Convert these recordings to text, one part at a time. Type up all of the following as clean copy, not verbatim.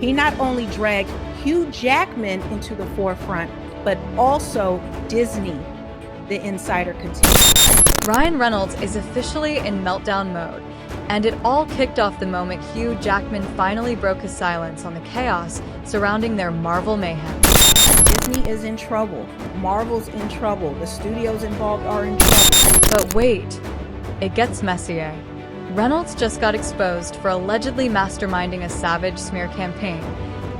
He not only dragged Hugh Jackman into the forefront, but also Disney, the insider continues. Ryan Reynolds is officially in meltdown mode, and it all kicked off the moment Hugh Jackman finally broke his silence on the chaos surrounding their Marvel mayhem. Disney is in trouble. Marvel's in trouble. The studios involved are in trouble. But wait, it gets messier. Reynolds just got exposed for allegedly masterminding a savage smear campaign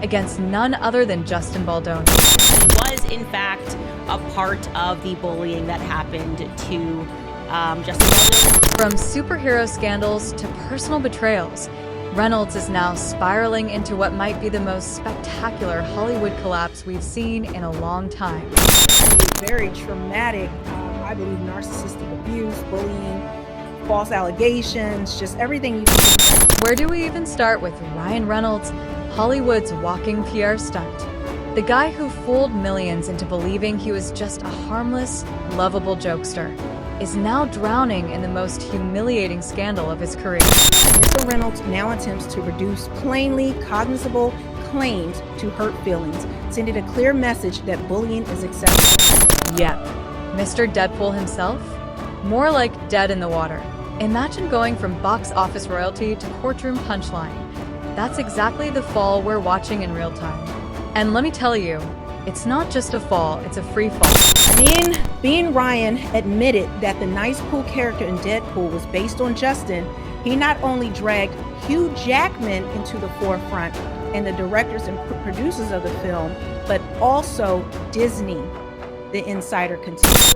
against none other than Justin Baldoni. He was, in fact, a part of the bullying that happened to Justin Baldoni. From superhero scandals to personal betrayals, Reynolds is now spiraling into what might be the most spectacular Hollywood collapse we've seen in a long time. Very traumatic, I believe, narcissistic abuse, bullying, false allegations, just everything you can. Where do we even start with Ryan Reynolds, Hollywood's walking PR stunt? The guy who fooled millions into believing he was just a harmless, lovable jokester is now drowning in the most humiliating scandal of his career. Mr. Reynolds now attempts to reduce plainly cognizable claims to hurt feelings, sending a clear message that bullying is acceptable. Yep, Mr. Deadpool himself? More like dead in the water. Imagine going from box office royalty to courtroom punchline. That's exactly the fall we're watching in real time. And let me tell you, it's not just a fall, it's a free fall. Being Ryan admitted that the nice cool character in Deadpool was based on Justin, he not only dragged Hugh Jackman into the forefront and the directors and producers of the film, but also Disney, the insider continues.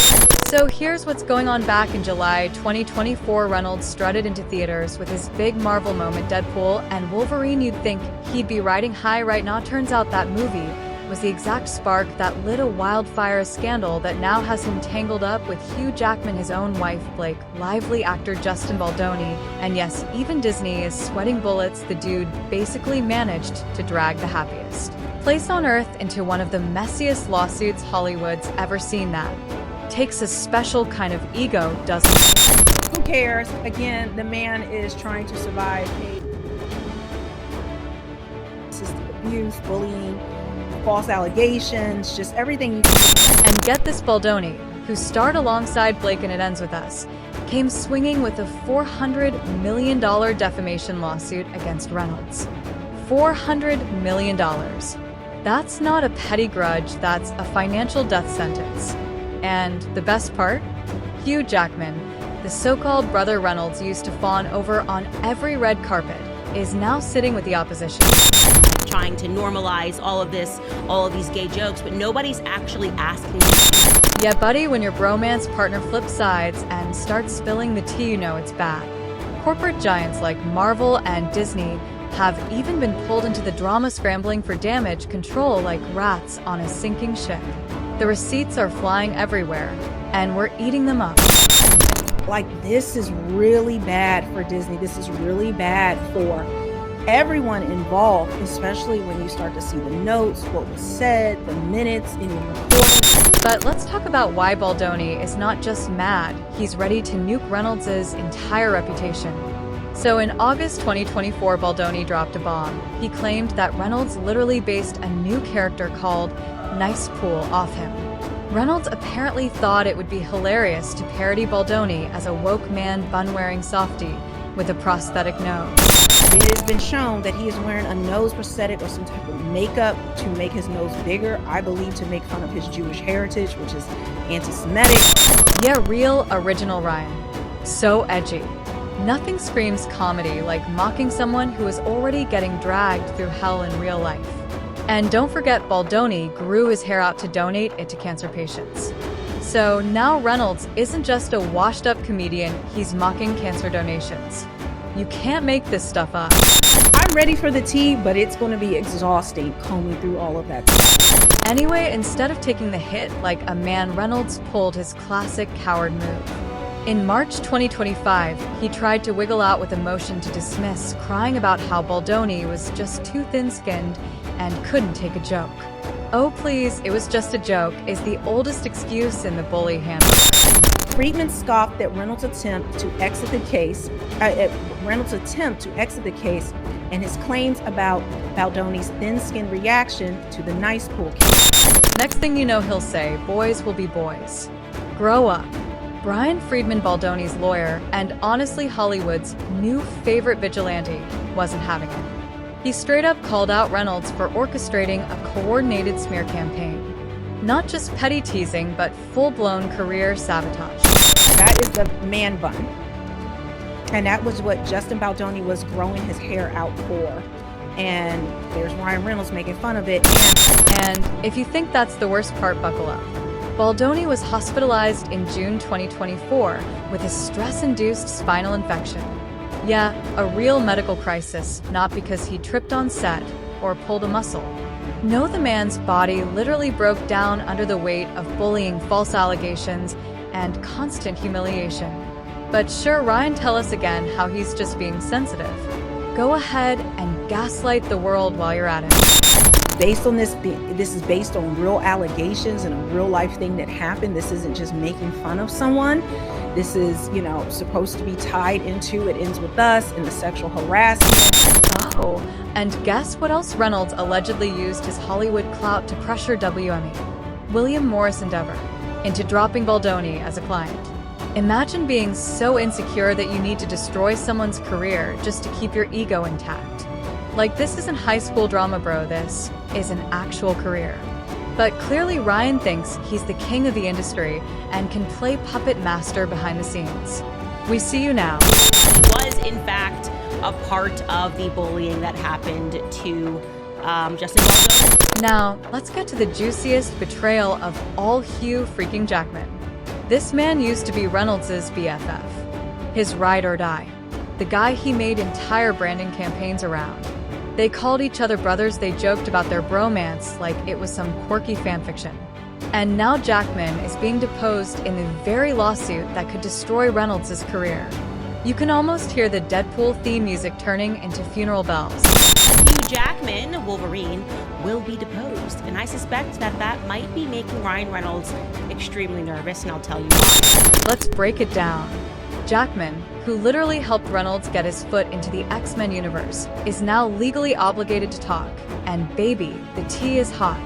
So here's what's going on. Back in July 2024, Reynolds strutted into theaters with his big Marvel moment, Deadpool and Wolverine. You'd think he'd be riding high right now. Turns out that movie was the exact spark that lit a wildfire scandal that now has him tangled up with Hugh Jackman, his own wife, Blake, lively actor Justin Baldoni, and yes, even Disney is sweating bullets. The dude basically managed to drag the happiest place on earth into one of the messiest lawsuits Hollywood's ever seen. That takes a special kind of ego, doesn't it? Who cares? Again, the man is trying to survive narcissistic abuse, bullying, false allegations, just everything you can. And get this, Baldoni, who starred alongside Blake in It Ends With Us, came swinging with a $400 million defamation lawsuit against Reynolds. $400 million. That's not a petty grudge, that's a financial death sentence. And the best part? Hugh Jackman, the so-called brother Reynolds used to fawn over on every red carpet, is now sitting with the opposition. Trying to normalize all of these gay jokes, but nobody's actually asking. Yeah, buddy, when your bromance partner flips sides and starts spilling the tea, you know it's bad. Corporate giants like Marvel and Disney have even been pulled into the drama, scrambling for damage control like rats on a sinking ship. The receipts are flying everywhere, and we're eating them up. Like, this is really bad for Disney. This is really bad for everyone involved, especially when you start to see the notes, what was said, the minutes, any recordings. But let's talk about why Baldoni is not just mad, he's ready to nuke Reynolds' entire reputation. So in August 2024, Baldoni dropped a bomb. He claimed that Reynolds literally based a new character called Nice Pool off him. Reynolds apparently thought it would be hilarious to parody Baldoni as a woke man bun-wearing softie with a prosthetic nose. It has been shown that he is wearing a nose prosthetic or some type of makeup to make his nose bigger, I believe to make fun of his Jewish heritage, which is anti-Semitic. Yeah, real original Ryan. So edgy. Nothing screams comedy like mocking someone who is already getting dragged through hell in real life. And don't forget, Baldoni grew his hair out to donate it to cancer patients. So now Reynolds isn't just a washed-up comedian, he's mocking cancer donations. You can't make this stuff up. I'm ready for the tea, but it's going to be exhausting combing through all of that stuff. Anyway, instead of taking the hit like a man, Reynolds pulled his classic coward move. In March 2025, he tried to wiggle out with a motion to dismiss, crying about how Baldoni was just too thin-skinned and couldn't take a joke. "Oh please, it was just a joke" is the oldest excuse in the bully handbook. Friedman scoffed at Reynolds' attempt to exit the case, and his claims about Baldoni's thin-skinned reaction to the nice pool case. Next thing you know, he'll say, boys will be boys. Grow up. Brian Friedman, Baldoni's lawyer, and honestly Hollywood's new favorite vigilante, wasn't having it. He straight up called out Reynolds for orchestrating a coordinated smear campaign. Not just petty teasing, but full-blown career sabotage. That is the man bun. And that was what Justin Baldoni was growing his hair out for. And there's Ryan Reynolds making fun of it. And if you think that's the worst part, buckle up. Baldoni was hospitalized in June 2024 with a stress-induced spinal infection. Yeah, a real medical crisis, not because he tripped on set or pulled a muscle. No, the man's body literally broke down under the weight of bullying, false allegations, and constant humiliation. But sure, Ryan, tell us again how he's just being sensitive. Go ahead and gaslight the world while you're at it. Based on this is based on real allegations and a real life thing that happened. This isn't just making fun of someone. This is, supposed to be tied into It Ends With Us and the sexual harassment. Oh, and guess what else Reynolds allegedly used his Hollywood clout to pressure WME, William Morris Endeavor, into dropping Baldoni as a client. Imagine being so insecure that you need to destroy someone's career just to keep your ego intact. Like, this isn't high school drama, bro. This is an actual career. But clearly Ryan thinks he's the king of the industry and can play puppet master behind the scenes. We see you now. He was, in fact, a part of the bullying that happened to Justin Baldoni. Now, let's get to the juiciest betrayal of all, Hugh freaking Jackman. This man used to be Reynolds' BFF, his ride or die, the guy he made entire branding campaigns around. They called each other brothers, they joked about their bromance like it was some quirky fanfiction. And now Jackman is being deposed in the very lawsuit that could destroy Reynolds' career. You can almost hear the Deadpool theme music turning into funeral bells. Hugh Jackman, Wolverine, will be deposed, and I suspect that might be making Ryan Reynolds extremely nervous, and I'll tell you why. Let's break it down. Jackman, who literally helped Reynolds get his foot into the X-Men universe, is now legally obligated to talk. And baby, the tea is hot.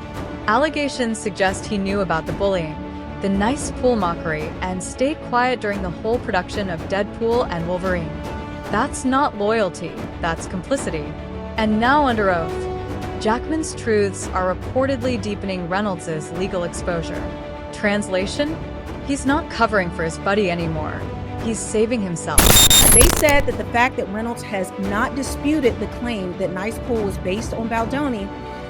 Allegations suggest he knew about the bullying, the nice pool mockery, and stayed quiet during the whole production of Deadpool and Wolverine. That's not loyalty, that's complicity. And now under oath, Jackman's truths are reportedly deepening Reynolds' legal exposure. Translation? He's not covering for his buddy anymore. He's saving himself. They said that the fact that Reynolds has not disputed the claim that Nice Pool was based on Baldoni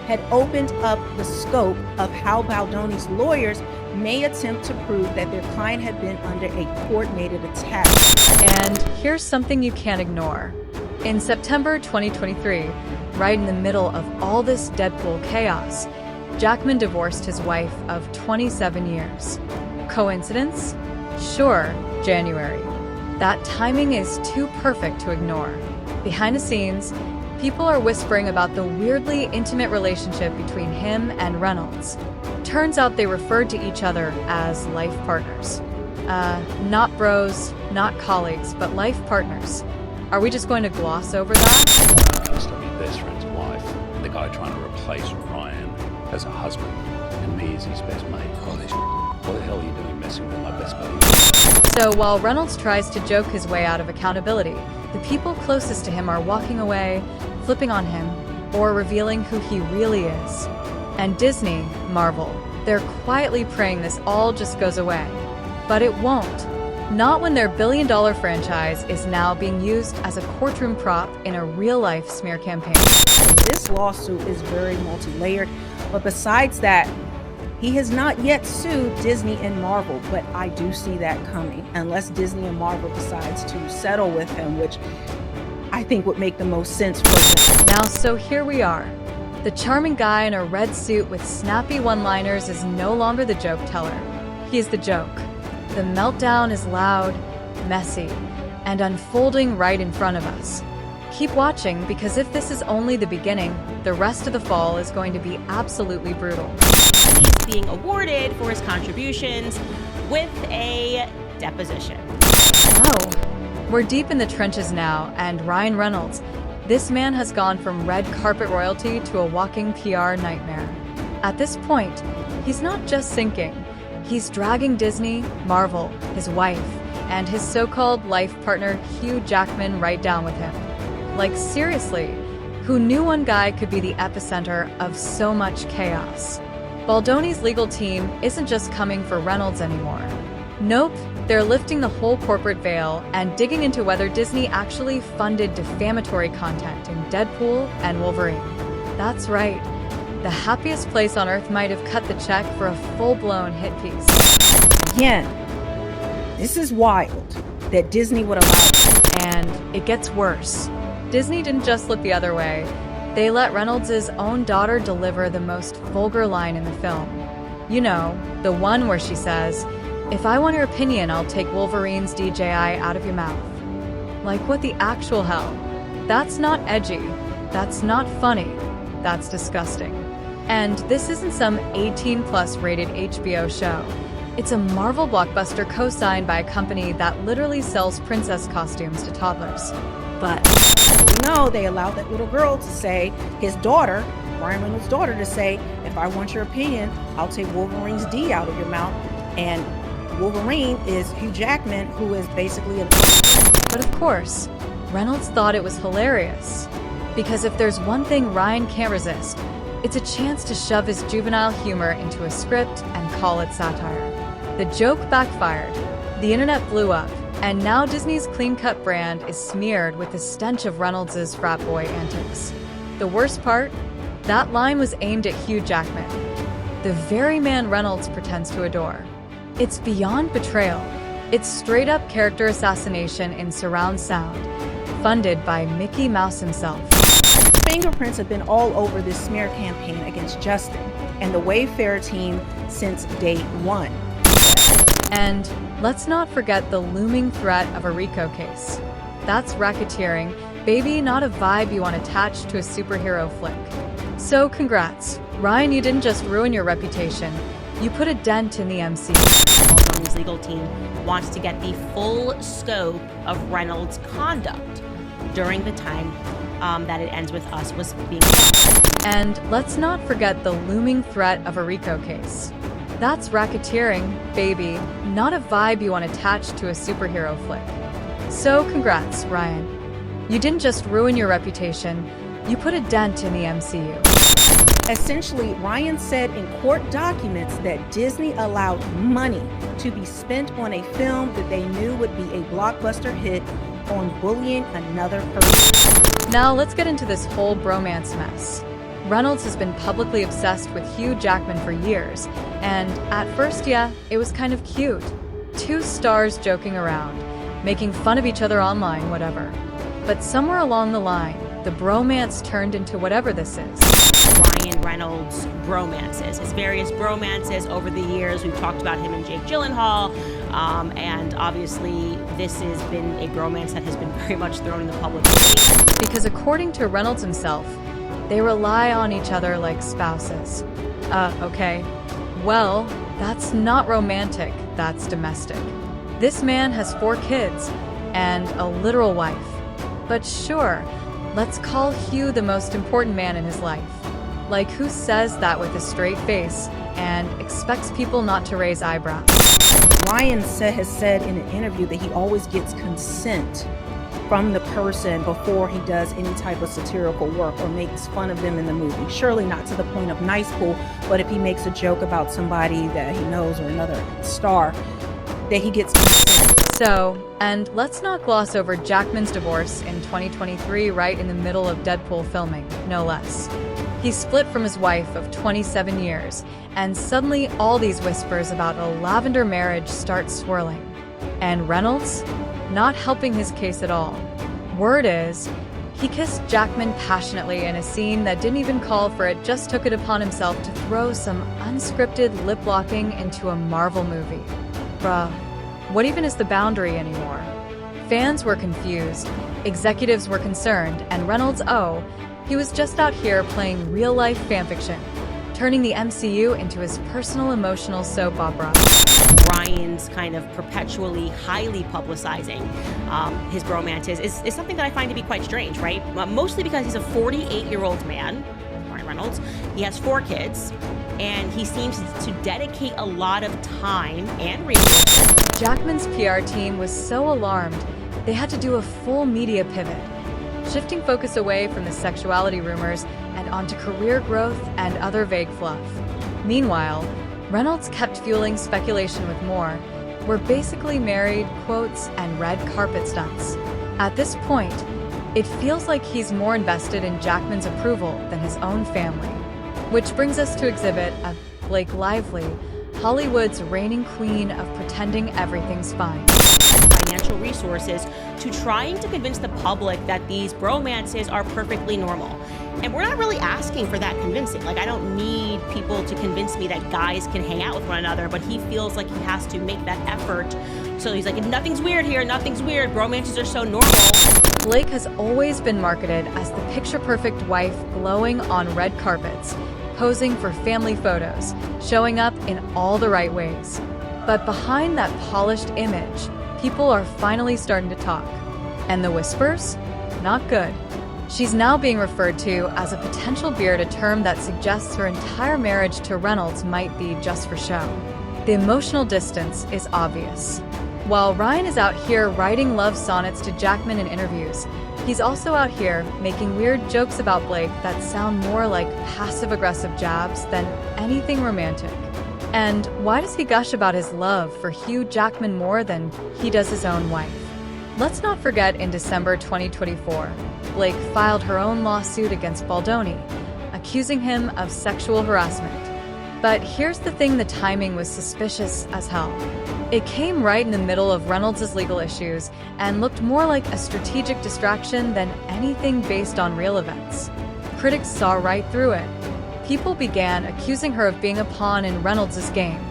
had opened up the scope of how Baldoni's lawyers may attempt to prove that their client had been under a coordinated attack. And here's something you can't ignore. In September 2023, right in the middle of all this Deadpool chaos, Jackman divorced his wife of 27 years. Coincidence? Sure, January. That timing is too perfect to ignore. Behind the scenes, people are whispering about the weirdly intimate relationship between him and Reynolds. Turns out they referred to each other as life partners. Not bros, not colleagues, but life partners. Are we just going to gloss over that? Used to be best friend's wife, the guy trying to replace Ryan as a husband, and me as his best mate. What the hell are you doing messing with my best buddy? So while Reynolds tries to joke his way out of accountability, the people closest to him are walking away, flipping on him, or revealing who he really is. And Disney, Marvel, they're quietly praying this all just goes away. But it won't. Not when their billion-dollar franchise is now being used as a courtroom prop in a real-life smear campaign. This lawsuit is very multi-layered, but besides that, he has not yet sued Disney and Marvel, but I do see that coming, unless Disney and Marvel decides to settle with him, which I think would make the most sense for them. Now, so here we are. The charming guy in a red suit with snappy one-liners is no longer the joke teller. He's the joke. The meltdown is loud, messy, and unfolding right in front of us. Keep watching, because if this is only the beginning, the rest of the fall is going to be absolutely brutal. He's being awarded for his contributions with a deposition. Oh, we're deep in the trenches now, and Ryan Reynolds, This man has gone from red carpet royalty to a walking PR nightmare. At this point, he's not just sinking. He's dragging Disney, Marvel, his wife, and his so-called life partner Hugh Jackman right down with him. Like, seriously, who knew one guy could be the epicenter of so much chaos? Baldoni's legal team isn't just coming for Reynolds anymore. Nope, they're lifting the whole corporate veil and digging into whether Disney actually funded defamatory content in Deadpool and Wolverine. That's right. The happiest place on earth might have cut the check for a full-blown hit piece. Again, this is wild that Disney would allow it. And it gets worse. Disney didn't just look the other way. They let Reynolds' own daughter deliver the most vulgar line in the film. You know, the one where she says, "If I want your opinion, I'll take Wolverine's DJI out of your mouth." Like, what the actual hell? That's not edgy. That's not funny. That's disgusting. And this isn't some 18+ rated HBO show. It's a Marvel blockbuster co-signed by a company that literally sells princess costumes to toddlers. But, no, they allowed that little girl to say, his daughter, Ryan Reynolds' daughter, to say, "If I want your opinion, I'll take Wolverine's D out of your mouth." And Wolverine is Hugh Jackman, who is basically a... But of course, Reynolds thought it was hilarious. Because if there's one thing Ryan can't resist, it's a chance to shove his juvenile humor into a script and call it satire. The joke backfired, the internet blew up, and now Disney's clean-cut brand is smeared with the stench of Reynolds' frat boy antics. The worst part? That line was aimed at Hugh Jackman, the very man Reynolds pretends to adore. It's beyond betrayal. It's straight-up character assassination in surround sound, funded by Mickey Mouse himself. Fingerprints have been all over this smear campaign against Justin and the Wayfair team since day one. And let's not forget the looming threat of a RICO case. That's racketeering, baby, not a vibe you want attached to a superhero flick. So congrats. Ryan, you didn't just ruin your reputation, you put a dent in the MCU. Baldoni's legal team wants to get the full scope of Reynolds' conduct during the time that It Ends With Us was being filmed. And let's not forget the looming threat of a RICO case. That's racketeering, baby, not a vibe you want attached to a superhero flick. So congrats, Ryan. You didn't just ruin your reputation, you put a dent in the MCU. Essentially, Ryan said in court documents that Disney allowed money to be spent on a film that they knew would be a blockbuster hit on bullying another person. Now let's get into this whole bromance mess. Reynolds has been publicly obsessed with Hugh Jackman for years, and at first, yeah, it was kind of cute. Two stars joking around, making fun of each other online, whatever. But somewhere along the line, the bromance turned into whatever this is. Ryan Reynolds' bromances, his various bromances over the years. We've talked about him and Jake Gyllenhaal, and obviously this has been a bromance that has been very much thrown in the public face. Because according to Reynolds himself, they rely on each other like spouses. Okay. Well, that's not romantic, that's domestic. This man has 4 kids and a literal wife. But sure, let's call Hugh the most important man in his life. Like, who says that with a straight face and expects people not to raise eyebrows? Ryan has said in an interview that he always gets consent from the person before he does any type of satirical work or makes fun of them in the movie. Surely not to the point of nice pool, but if he makes a joke about somebody that he knows or another star, that he gets consent. So, and let's not gloss over Jackman's divorce in 2023 right in the middle of Deadpool filming, no less. He split from his wife of 27 years, and suddenly all these whispers about a lavender marriage start swirling. And Reynolds? Not helping his case at all. Word is, he kissed Jackman passionately in a scene that didn't even call for it, just took it upon himself to throw some unscripted lip-locking into a Marvel movie. Bruh, what even is the boundary anymore? Fans were confused, executives were concerned, and Reynolds, he was just out here playing real-life fanfiction, turning the MCU into his personal emotional soap opera. Ryan's kind of perpetually highly publicizing his bromances is something that I find to be quite strange, right? Mostly because he's a 48-year-old man, Ryan Reynolds. He has 4 kids, and he seems to dedicate a lot of time and resources. Jackman's PR team was so alarmed, they had to do a full media pivot, shifting focus away from the sexuality rumors and onto career growth and other vague fluff. Meanwhile, Reynolds kept fueling speculation with more. We're basically married, quotes, and red carpet stunts. At this point, it feels like he's more invested in Jackman's approval than his own family. Which brings us to exhibit of Blake Lively, Hollywood's reigning queen of pretending everything's fine. Financial resources to trying to convince the public that these bromances are perfectly normal. And we're not really asking for that convincing. Like, I don't need people to convince me that guys can hang out with one another, but he feels like he has to make that effort. So he's like, nothing's weird here, nothing's weird, bromances are so normal. Blake has always been marketed as the picture-perfect wife glowing on red carpets, posing for family photos, showing up in all the right ways. But behind that polished image, people are finally starting to talk. And the whispers? Not good. She's now being referred to as a potential beard, a term that suggests her entire marriage to Reynolds might be just for show. The emotional distance is obvious. While Ryan is out here writing love sonnets to Jackman in interviews, he's also out here making weird jokes about Blake that sound more like passive-aggressive jabs than anything romantic. And why does he gush about his love for Hugh Jackman more than he does his own wife? Let's not forget, in December 2024, Blake filed her own lawsuit against Baldoni, accusing him of sexual harassment. But here's the thing, the timing was suspicious as hell. It came right in the middle of Reynolds' legal issues and looked more like a strategic distraction than anything based on real events. Critics saw right through it. People began accusing her of being a pawn in Reynolds' game,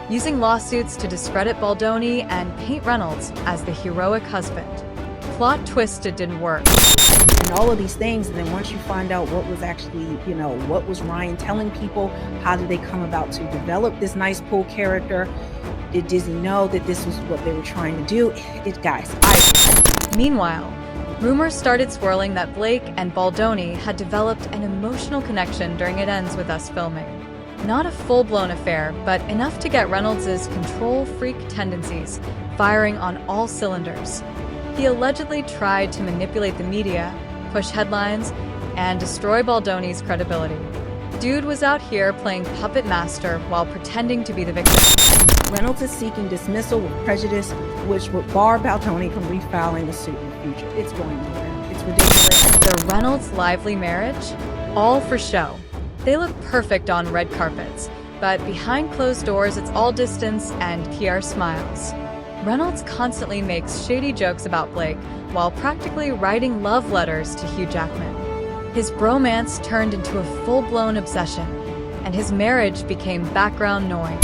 using lawsuits to discredit Baldoni and paint Reynolds as the heroic husband. Plot twist, it didn't work. And all of these things, and then once you find out what was actually, what was Ryan telling people, how did they come about to develop this nice pool character? Did Disney know that this was what they were trying to do? Meanwhile, rumors started swirling that Blake and Baldoni had developed an emotional connection during It Ends With Us filming. Not a full-blown affair, but enough to get Reynolds' control freak tendencies firing on all cylinders. He allegedly tried to manipulate the media, push headlines, and destroy Baldoni's credibility. Dude was out here playing puppet master while pretending to be the victim. Reynolds is seeking dismissal with prejudice, which would bar Baldoni from refiling the suit in the future. It's going nowhere. It's ridiculous. The Reynolds-Lively marriage? All for show. They look perfect on red carpets, but behind closed doors, it's all distance and PR smiles. Reynolds constantly makes shady jokes about Blake while practically writing love letters to Hugh Jackman. His bromance turned into a full-blown obsession, and his marriage became background noise.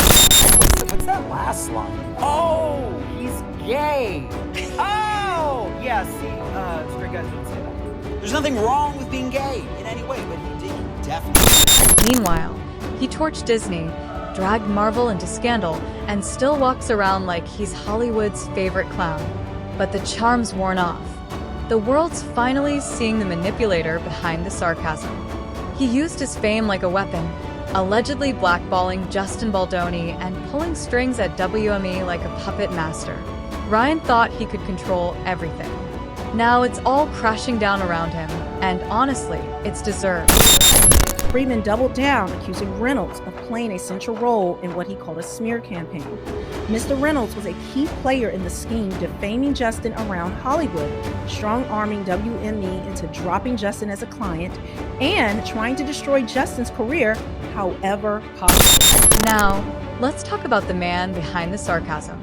What's that last line? Oh, he's gay. Oh, yeah, see, straight guys don't say that. There's nothing wrong with being gay in any way, but he did definitely. Meanwhile, he torched Disney, dragged Marvel into scandal, and still walks around like he's Hollywood's favorite clown. But the charm's worn off. The world's finally seeing the manipulator behind the sarcasm. He used his fame like a weapon, allegedly blackballing Justin Baldoni and pulling strings at WME like a puppet master. Ryan thought he could control everything. Now it's all crashing down around him, and honestly, it's deserved. Friedman doubled down, accusing Reynolds of playing a central role in what he called a smear campaign. Mr. Reynolds was a key player in the scheme, defaming Justin around Hollywood, strong-arming WME into dropping Justin as a client, and trying to destroy Justin's career however possible. Now, let's talk about the man behind the sarcasm.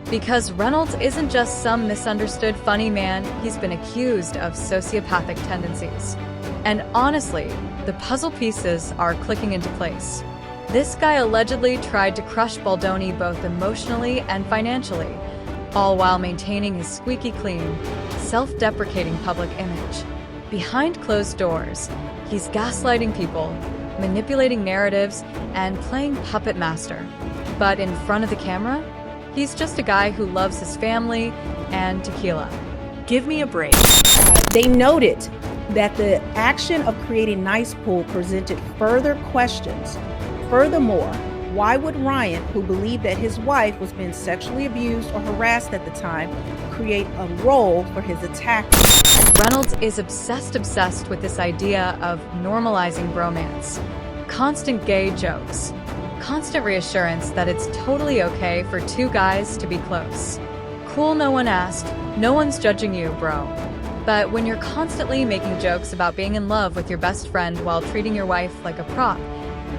Because Reynolds isn't just some misunderstood funny man, he's been accused of sociopathic tendencies. And honestly, the puzzle pieces are clicking into place. This guy allegedly tried to crush Baldoni both emotionally and financially, all while maintaining his squeaky clean, self-deprecating public image. Behind closed doors, he's gaslighting people, manipulating narratives, and playing puppet master. But in front of the camera, He's just a guy who loves his family and tequila. Give me a break. They noted that the action of creating Nice Pool presented further questions. Furthermore, why would Ryan, who believed that his wife was being sexually abused or harassed at the time, create a role for his attacker? Reynolds is obsessed with this idea of normalizing bromance. Constant gay jokes. Constant reassurance that it's totally okay for two guys to be close. Cool, no one asked. No one's judging you, bro. But when you're constantly making jokes about being in love with your best friend while treating your wife like a prop,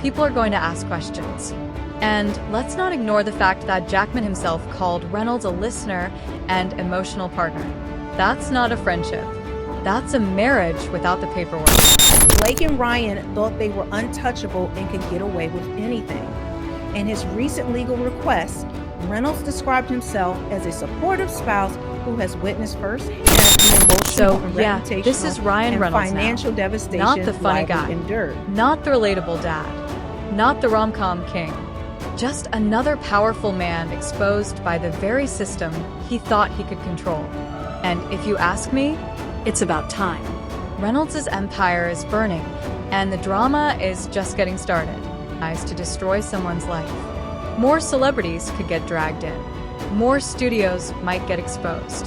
people are going to ask questions. And let's not ignore the fact that Jackman himself called Reynolds a listener and emotional partner. That's not a friendship. That's a marriage without the paperwork. Blake and Ryan thought they were untouchable and could get away with anything. In his recent legal requests, Reynolds described himself as a supportive spouse who has witnessed firsthand the emotional and reputational this is Ryan and Reynolds financial now. devastation Not the funny Lively guy. endured. Not the relatable dad. Not the rom-com king. Just another powerful man exposed by the very system he thought he could control. And if you ask me, It's about time. Reynolds' empire is burning, and the drama is just getting started. Eyes to destroy someone's life. More celebrities could get dragged in. More studios might get exposed.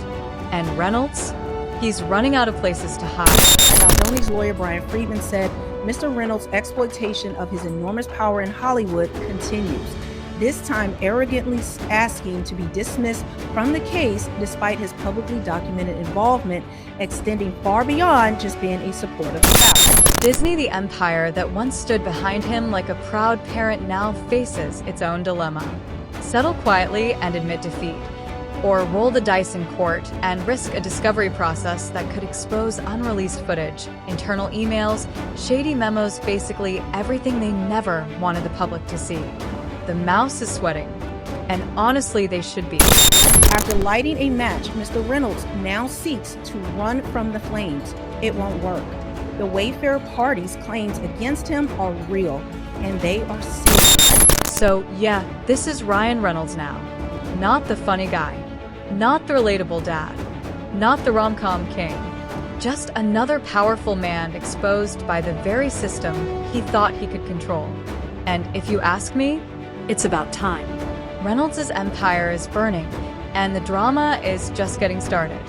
And Reynolds? He's running out of places to hide. Now, Tony's lawyer Brian Friedman said Mr. Reynolds' exploitation of his enormous power in Hollywood continues, this time arrogantly asking to be dismissed from the case despite his publicly documented involvement extending far beyond just being a supportive spouse. Disney, the empire that once stood behind him like a proud parent, now faces its own dilemma. Settle quietly and admit defeat, or roll the dice in court and risk a discovery process that could expose unreleased footage, internal emails, shady memos, basically everything they never wanted the public to see. The mouse is sweating, and honestly, they should be. After lighting a match, Mr. Reynolds now seeks to run from the flames. It won't work. The Wayfair party's claims against him are real, and they are serious. So, yeah, this is Ryan Reynolds now. Not the funny guy. Not the relatable dad. Not the rom-com king. Just another powerful man exposed by the very system he thought he could control. And if you ask me, It's about time. Reynolds' empire is burning, and the drama is just getting started.